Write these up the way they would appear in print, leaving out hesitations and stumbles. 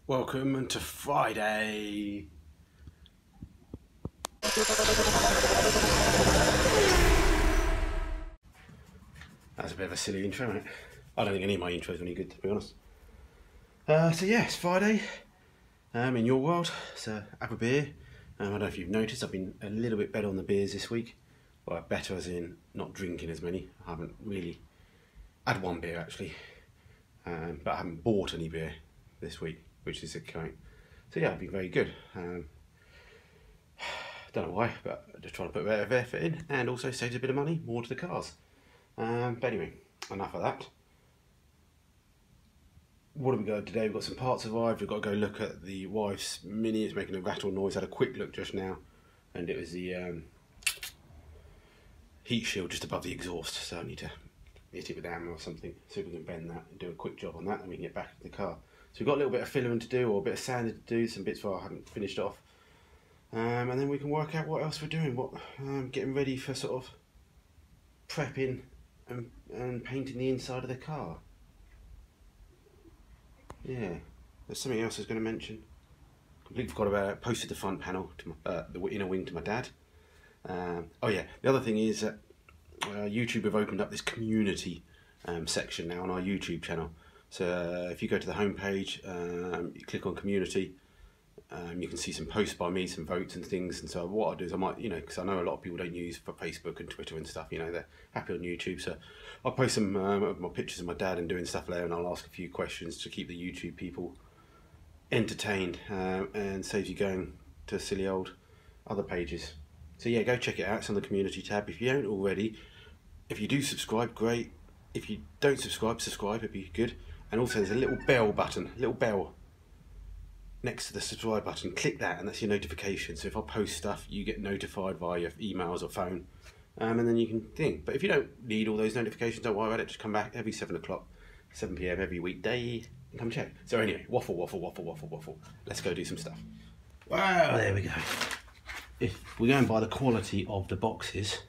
Welcome to Friday. That's a bit of a silly intro, isn't it? I don't think any of my intros are any good, to be honest. So yeah, it's Friday. In your world, so have a beer. I don't know if you've noticed, I've been a little bit better on the beers this week. Well, better as in not drinking as many. I haven't really had one beer actually, but I haven't bought any beer this week, which is okay. So yeah, I've been very good. Don't know why, but I'm just trying to put a bit of effort in and also saves a bit of money, more to the cars. But anyway, enough of that. What have we got today? We've got some parts arrived. We've got to go look at the wife's Mini. It's making a rattle noise. I had a quick look just now, and it was the heat shield just above the exhaust. So I need to hit it with a hammer or something, see if we can bend that and do a quick job on that, and we can get back into the car. So we've got a little bit of filling to do, or a bit of sanding to do, some bits where I haven't finished off. And then we can work out what else we're doing, getting ready for sort of prepping and painting the inside of the car. Yeah, there's something else I was going to mention. Completely forgot about it. Posted the front panel to my, the inner wing to my dad. Oh yeah, the other thing is that YouTube have opened up this community section now on our YouTube channel. So if you go to the home page, you click on community, you can see some posts by me, some votes and things. And so what I'll do is I might, because I know a lot of people don't use for Facebook and Twitter and stuff, they're happy on YouTube. So I'll post some of my pictures of my dad and doing stuff there, and I'll ask a few questions to keep the YouTube people entertained and saves you going to silly old other pages. So yeah, go check it out. It's on the community tab. If you don't already, if you do subscribe, great. If you don't subscribe, it'd be good. And also there's a little bell button, next to the subscribe button. Click that and that's your notification. So if I post stuff, you get notified via your emails or phone. And then you can think. But if you don't need all those notifications, don't worry about it. Just come back every 7 o'clock, 7 PM every weekday, and come check. So anyway, waffle. Let's go do some stuff. Wow, there we go. If we're going by the quality of the boxes,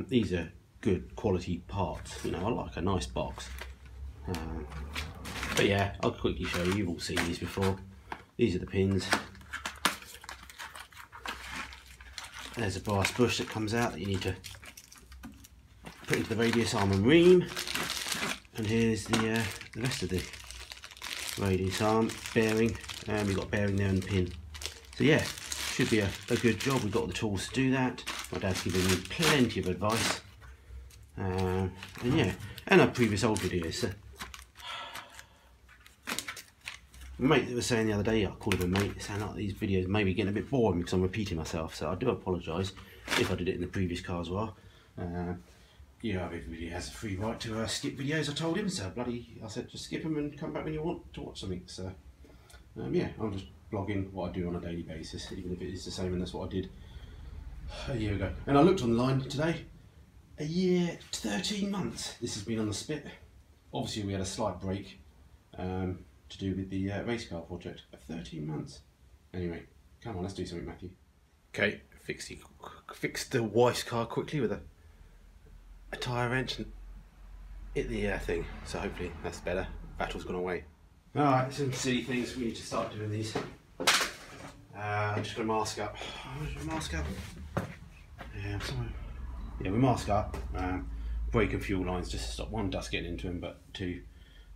these are good quality parts. I like a nice box. But yeah, I'll quickly show you. You've all seen these before. These are the pins. There's a brass bush that comes out that you need to put into the radius arm and ream. And here's the rest of the radius arm bearing. We've got a bearing there and a pin. So yeah, should be a good job. We've got the tools to do that. My dad's giving me plenty of advice. And yeah, and our previous old videos. So, mate that was saying the other day, I called him a mate, saying like these videos may be getting a bit boring because I'm repeating myself, so I do apologise if I did it in the previous car as well. Everybody has a free right to skip videos, I told him, so I said just skip them and come back when you want to watch something. So yeah, I'm just blogging what I do on a daily basis, even if it is the same, and that's what I did a year ago. And I looked online today, a year, 13 months this has been on the spit. Obviously we had a slight break to do with the race car project of 13 months. Anyway, come on, let's do something, Matthew. Okay, fix the wife's car quickly with a tyre wrench and hit the thing. So hopefully that's better. Battle's gone away. Alright, some silly things. We need to start doing these. I'm just going to mask up. Yeah, we mask up. Brake and fuel lines just to stop one, dust getting into them, but two,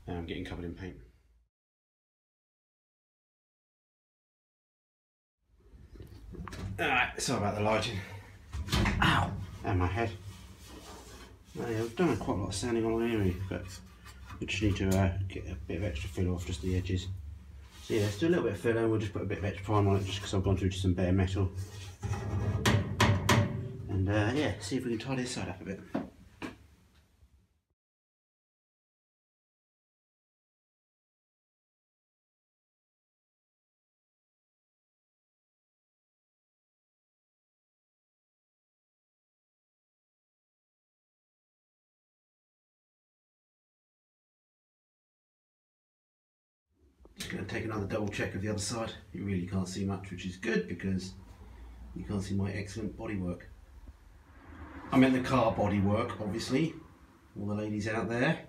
getting covered in paint. Alright, sorry about the lighting. Ow! And my head. Well, yeah, we've done quite a lot of sanding on anyway, but we just need to get a bit of extra fill off just the edges. So yeah, let's do a little bit of fill and we'll just put a bit of extra prime on it just because I've gone through to some bare metal. And yeah, see if we can tidy this side up a bit. Just going to take another double check of the other side. You really can't see much, which is good because you can't see my excellent bodywork. I meant the car bodywork, obviously. All the ladies out there.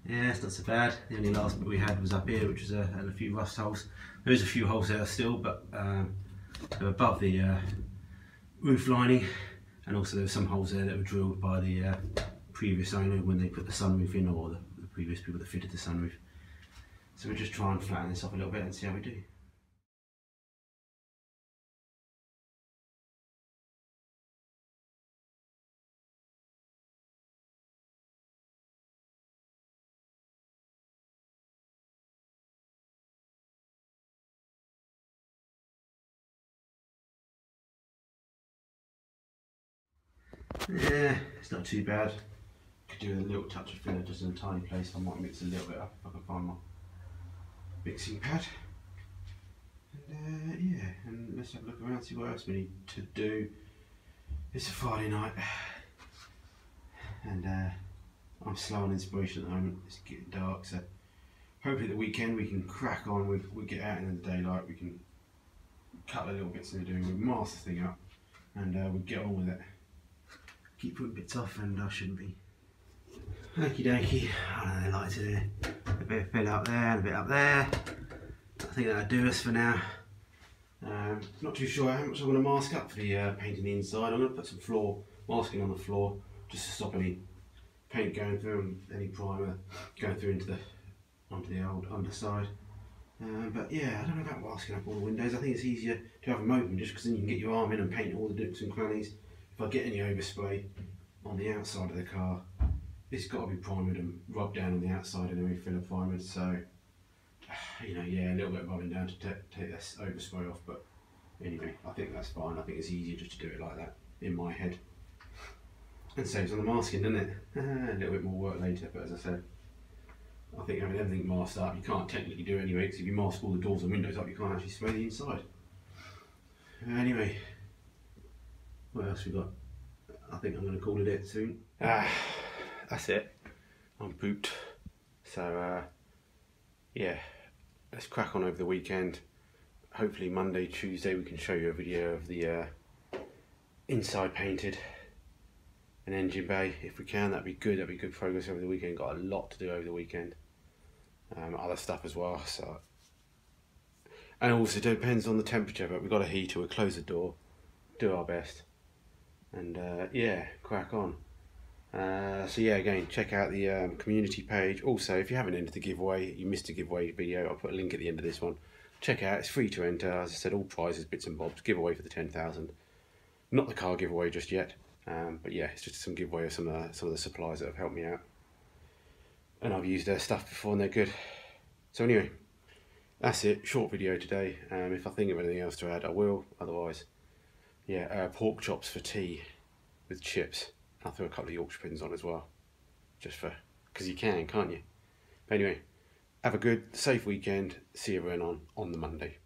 Yeah, it's not so bad. The only last bit we had was up here, which was had a few rust holes. There is a few holes there still, but they're above the roof lining, and also there were some holes there that were drilled by the previous owner when they put the sunroof in, or the previous people that fitted the sunroof. So we'll just try and flatten this up a little bit and see how we do. Yeah, it's not too bad. Could do with a little touch of filler just in a tiny place. I might mix a little bit up if I can find my mixing pad. And yeah, and let's have a look around, see what else we need to do. It's a Friday night, and I'm slow on inspiration at the moment. It's getting dark, so hopefully the weekend we can crack on with. We get out in the daylight, we can cut the little bits in the doing, we mask the thing up, and we'll get on with it. Keep putting bits off, and I shouldn't be. Okie dokie, I like to do a bit of fill up there and a bit up there. I think that'll do us for now. Not too sure how much I'm going to mask up for the painting the inside. I'm going to put some floor masking on the floor just to stop any paint going through and any primer going through onto the old underside. But yeah, I don't know about masking up all the windows. I think it's easier to have them open just because then you can get your arm in and paint all the nooks and crannies. If I get any overspray on the outside of the car, it's got to be primered and rubbed down on the outside and then filler primered. So, you know, yeah, a little bit of rubbing down to take this overspray off. But anyway, I think that's fine. I think it's easier just to do it like that in my head. And saves on the masking, doesn't it? A little bit more work later, but as I said, I think having everything masked up, you can't technically do anyway, because if you mask all the doors and windows up, you can't actually spray the inside. Anyway, what else we got? I think I'm going to call it soon. That's it. I'm pooped. So, yeah, let's crack on over the weekend. Hopefully Monday, Tuesday, we can show you a video of the inside painted an engine bay. If we can, that'd be good. That'd be good progress over the weekend. Got a lot to do over the weekend. Other stuff as well. So, and also it depends on the temperature. But we've got a heater. We'll close the door, do our best, and yeah, crack on. So yeah, again, check out the community page. Also, if you haven't entered the giveaway, you missed a giveaway video. I'll put a link at the end of this one. Check out. It's free to enter. As I said, all prizes, bits and bobs. Giveaway for the 10,000. Not the car giveaway just yet. But yeah, it's just some giveaway of some of the suppliers that have helped me out, and I've used their stuff before and they're good. So anyway, that's it. Short video today. If I think of anything else to add, I will. Otherwise, yeah, pork chops for tea with chips. I'll throw a couple of Yorkshire pins on as well, just for because you can, can't you? But anyway, have a good, safe weekend. See everyone on the Monday.